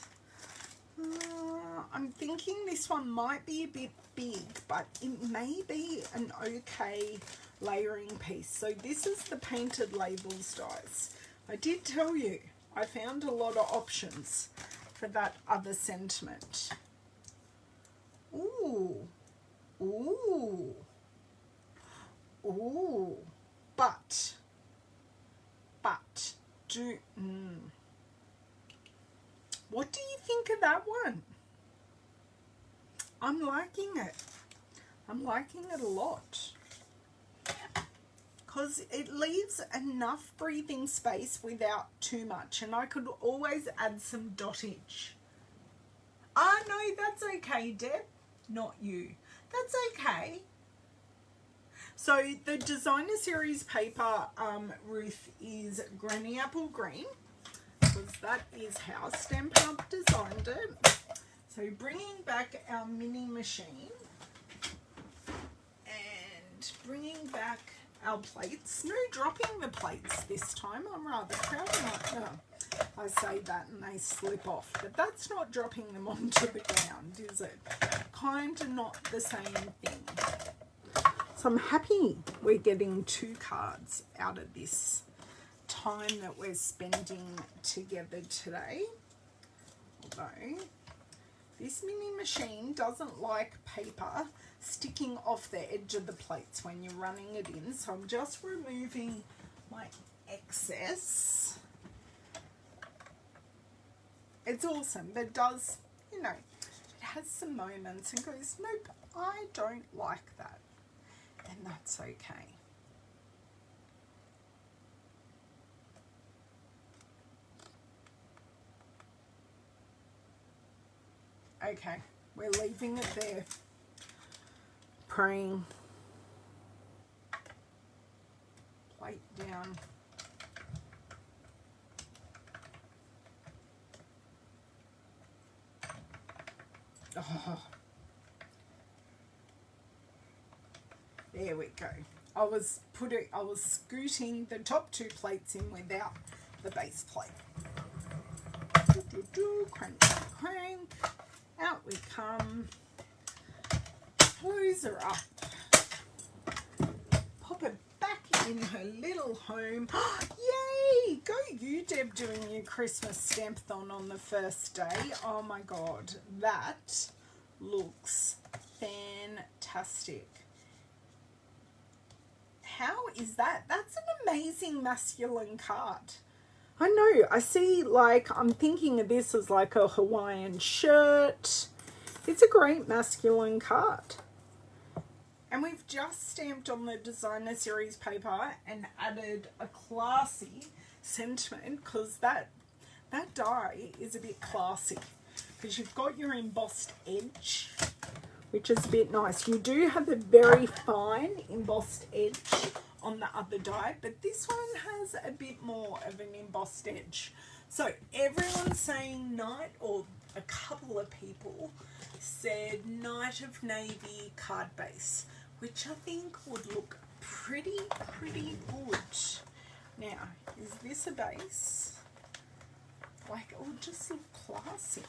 I'm thinking this one might be a bit big, but it may be an okay layering piece. So this is the painted labels dies. I did tell you I found a lot of options for that other sentiment. Ooh, ooh, ooh, but what do you think of that one? I'm liking it. I'm liking it a lot, because it leaves enough breathing space without too much, and I could always add some dottage. Ah, no, that's okay, Deb. Not you. That's okay. So the designer series paper, Ruth, is Granny Apple Green, because that is how Stampin' Up! Designed it. So bringing back our mini machine and bringing back our plates. No dropping the plates this time. I'm rather proud of my, I say that and they slip off, but that's not dropping them onto the ground, is it? Kind of not the same thing. So I'm happy we're getting 2 cards out of this time that we're spending together today. though, this mini machine doesn't like paper sticking off the edge of the plates when you're running it in. So I'm just removing my excess. It's awesome, but it does, you know, it has some moments and goes, nope, I don't like that. Then that's okay. Okay, we're leaving it there. Praying. Plate down. Oh. There we go. I was scooting the top two plates in without the base plate. Crank, crank. Out we come. Close her up. Pop it back in her little home. Yay! Go you, Deb, doing your Christmas stamp-thon on the first day. Oh my God, that looks fantastic. How is that? That's an amazing masculine card. I know, I see, like, I'm thinking of this as like a Hawaiian shirt. It's a great masculine card. And we've just stamped on the designer series paper and added a classy sentiment, because that die is a bit classy. Because you've got your embossed edge, which is a bit nice. You do have a very fine embossed edge on the other die, but this one has a bit more of an embossed edge. So everyone's saying night, or a couple of people said Night of Navy card base, which I think would look pretty good. Now, is this a base? Like, it would just look classy.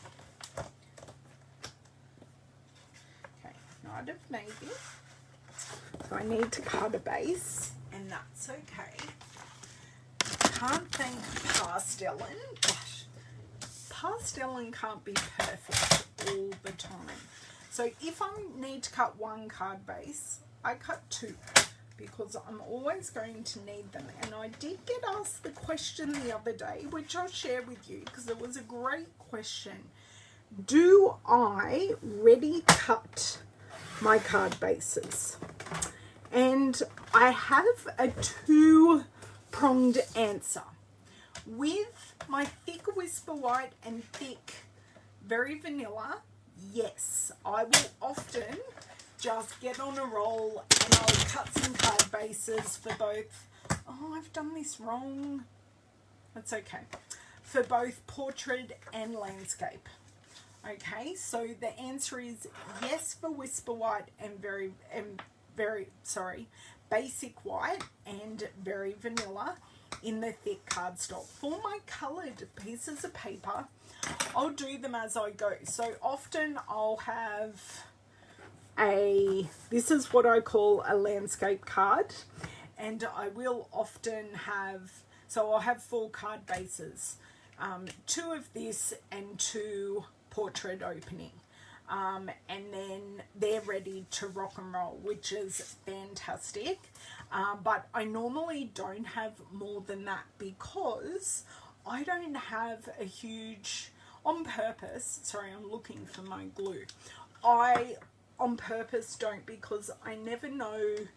Okay, Night of Navy. So I need to cut a base, and that's okay. Can't thank Pastellin, but Pastellin can't be perfect all the time. So if I need to cut one card base, I cut two, because I'm always going to need them. And I did get asked the question the other day, which I'll share with you because it was a great question. Do I ready cut my card bases? And I have a two-pronged answer. With my thick Whisper White and thick Very Vanilla, yes, I will often just get on a roll and I'll cut some card bases for both. Oh, I've done this wrong. That's okay. For both portrait and landscape. Okay, so the answer is yes for Whisper White and basic white and Very Vanilla in the thick cardstock. For my coloured pieces of paper, I'll do them as I go. So often I'll have this is what I call a landscape card, and I will often have, so I'll have 4 card bases, 2 of this and 2 portrait opening. And then they're ready to rock and roll, which is fantastic. But I normally don't have more than that because I don't have a huge, on purpose, sorry, I'm looking for my glue. I, on purpose, don't, because I never know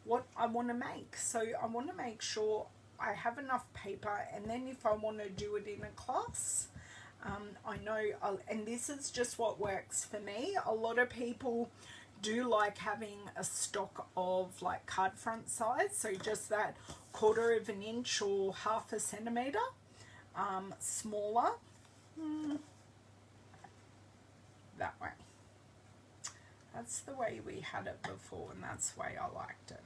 what I want to make. So I want to make sure I have enough paper, and then if I want to do it in a class, I know, and this is just what works for me. A lot of people do like having a stock of like card front size, so just that 1/4 of an inch or 1/2 centimetre smaller, that way. That's the way we had it before, and that's the way I liked it.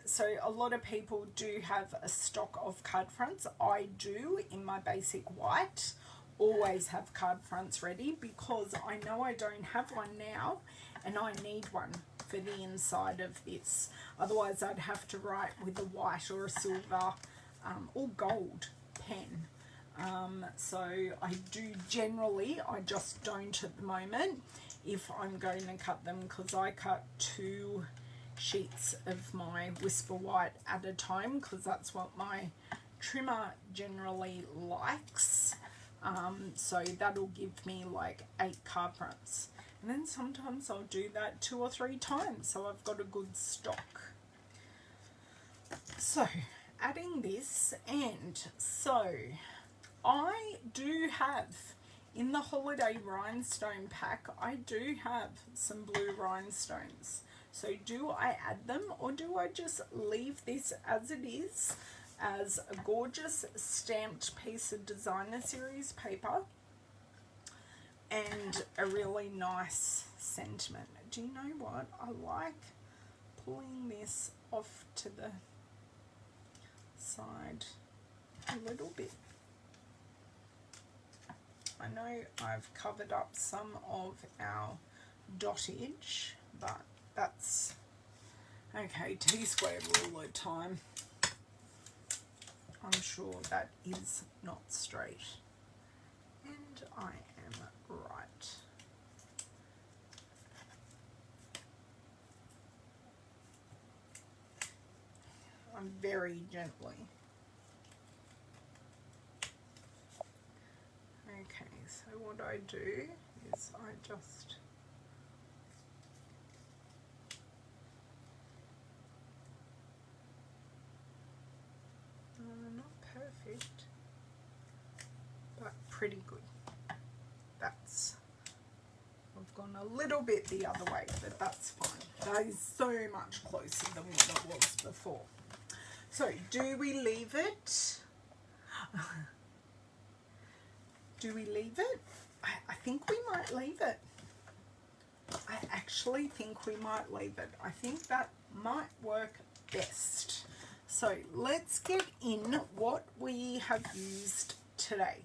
So a lot of people do have a stock of card fronts. I do in my basic white, always have card fronts ready, because I know I don't have one now and I need one for the inside of this. Otherwise I'd have to write with a white or a silver or gold pen. So I do generally, I just don't at the moment if I'm going to cut them, because I cut 2 sheets of my Whisper White at a time, because that's what my trimmer generally likes. So that'll give me like 8 card fronts, and then sometimes I'll do that 2 or 3 times, so I've got a good stock. So adding this, and so I do have in the holiday rhinestone pack, I do have some blue rhinestones. So do I add them, or do I just leave this as it is, as a gorgeous stamped piece of designer series paper and a really nice sentiment? Do you know what? I like pulling this off to the side a little bit. I know I've covered up some of our dottage, but that's okay. T-squared ruler time. I'm sure that is not straight, and I am right. I'm very gently. Okay, so what I do is I just not perfect, but pretty good. That's, I've gone a little bit the other way, but that's fine. That is so much closer than what it was before. So do we leave it? Do we leave it? I think we might leave it. I actually think we might leave it. I think that might work best. So let's get in what we have used today.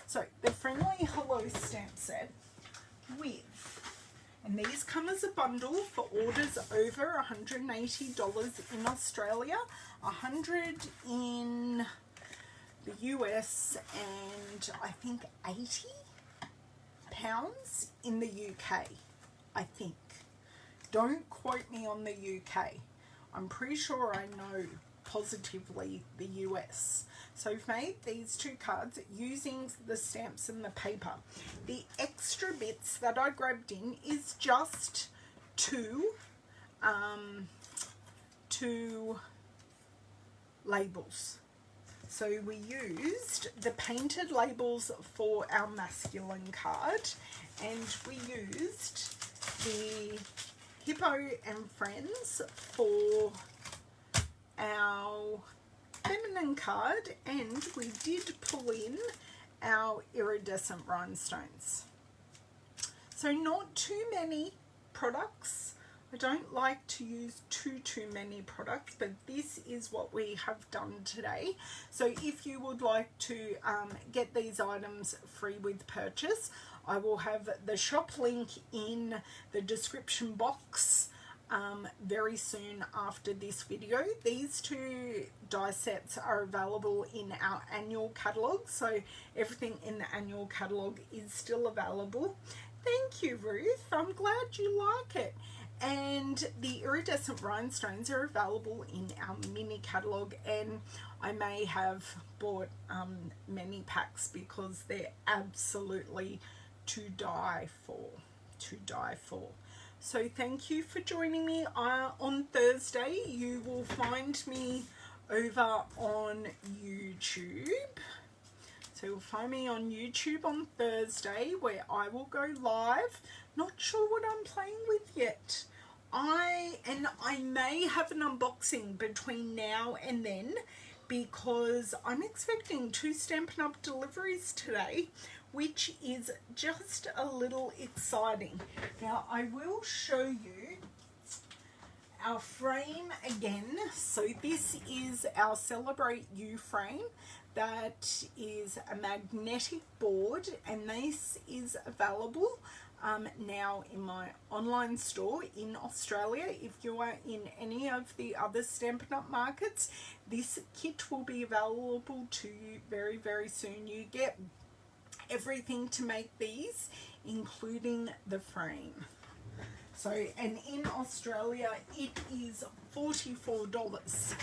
So the Friendly Hello stamp set with, and these come as a bundle for orders over $180 in Australia, $100 in the US, and I think £80 in the UK, I think. Don't quote me on the UK. I'm pretty sure I know positively the US. So I've made these 2 cards using the stamps and the paper. The extra bits that I grabbed in is just two labels. So we used the painted labels for our masculine card, and we used the Hippo and Friends for our feminine card, and we did pull in our iridescent rhinestones. So not too many products. I don't like to use too many products, but this is what we have done today. So if you would like to get these items free with purchase, I will have the shop link in the description box very soon after this video. These 2 die sets are available in our annual catalogue, so everything in the annual catalogue is still available. Thank you, Ruth. I'm glad you like it. And the iridescent rhinestones are available in our mini catalogue, and I may have bought many packs because they're absolutely to die for. So thank you for joining me. On Thursday you will find me over on YouTube. So you'll find me on YouTube on Thursday, where I will go live. Not sure what I'm playing with yet. I may have an unboxing between now and then, because I'm expecting 2 Stampin' Up! Deliveries today, which is just a little exciting. Now I will show you our frame again. So this is our Celebrate You frame. That is a magnetic board, and this is available now in my online store in Australia. If you are in any of the other Stampin' Up! Markets, this kit will be available to you very, very soon. You get everything to make these, including the frame. So, and in Australia, it is $44.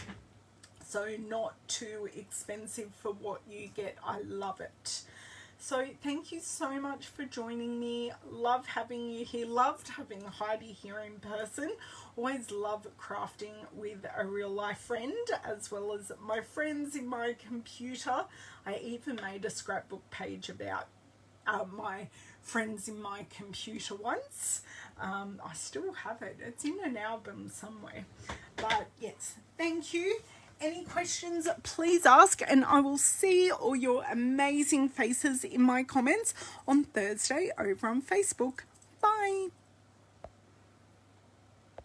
So not too expensive for what you get. I love it. So thank you so much for joining me. Love having you here. Loved having Heidi here in person. Always love crafting with a real life friend, as well as my friends in my computer. I even made a scrapbook page about my friends in my computer once. I still have it. It's in an album somewhere. But yes, thank you. Any questions, please ask, and I will see all your amazing faces in my comments on Thursday over on Facebook. Bye.